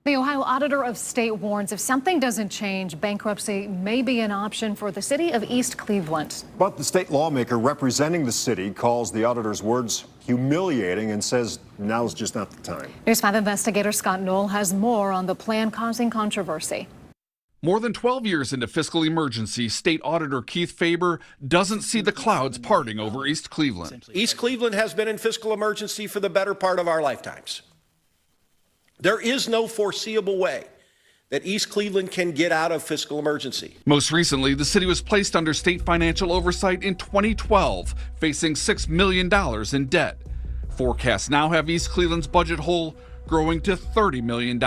The Ohio Auditor of State warns if something doesn't change, bankruptcy may be an option for the city of East Cleveland. But the state lawmaker representing the city calls the auditor's words humiliating and says now's just not the time. News 5 investigator Scott Knoll has more on the plan causing controversy. More than 12 years into fiscal emergency, State Auditor Keith Faber doesn't see the clouds parting over East Cleveland. East Cleveland has been in fiscal emergency for the better part of our lifetimes. There is no foreseeable way that East Cleveland can get out of fiscal emergency. Most recently, the city was placed under state financial oversight in 2012, facing $6 million in debt. Forecasts now have East Cleveland's budget hole growing to $30 million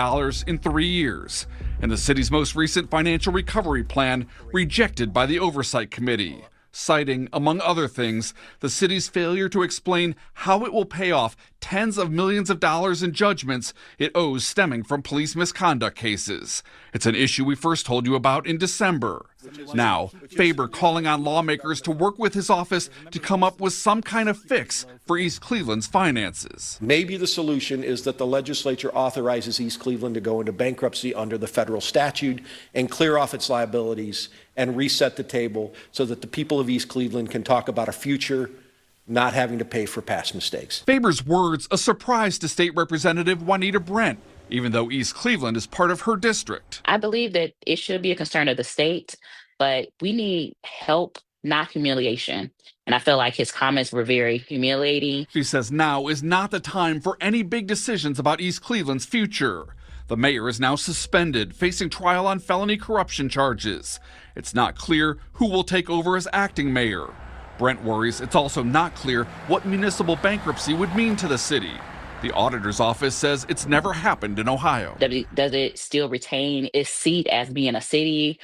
in 3 years, and the city's most recent financial recovery plan rejected by the Oversight Committee, citing, among other things, the city's failure to explain how it will pay off tens of millions of dollars in judgments it owes stemming from police misconduct cases. It's an issue we first told you about in December. Now, Faber calling on lawmakers to work with his office to come up with some kind of fix for East Cleveland's finances. Maybe the solution is that the legislature authorizes East Cleveland to go into bankruptcy under the federal statute and clear off its liabilities and reset the table so that the people of East Cleveland can talk about a future not having to pay for past mistakes. Faber's words a surprise to State Representative Juanita Brent, even though East Cleveland is part of her district. I believe that it should be a concern of the state, but we need help, not humiliation. And I feel like his comments were very humiliating. She says now is not the time for any big decisions about East Cleveland's future. The mayor is now suspended, facing trial on felony corruption charges. It's not clear who will take over as acting mayor. Brent worries it's also not clear what municipal bankruptcy would mean to the city. The auditor's office says it's never happened in Ohio. Does it still retain its seat as being a city,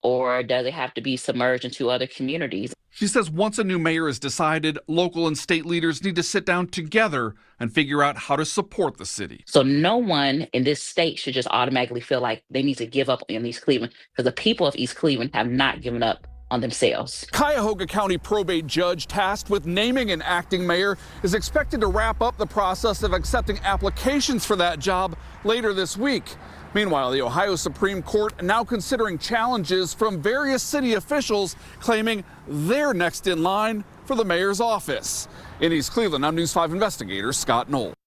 or does it have to be submerged into other communities? She says once a new mayor is decided, local and state leaders need to sit down together and figure out how to support the city. So no one in this state should just automatically feel like they need to give up on East Cleveland, because the people of East Cleveland have not given up on themselves. Cuyahoga County probate judge tasked with naming an acting mayor is expected to wrap up the process of accepting applications for that job later this week. Meanwhile, the Ohio Supreme Court now considering challenges from various city officials claiming they're next in line for the mayor's office. In East Cleveland, I'm News 5 investigator Scott Knoll.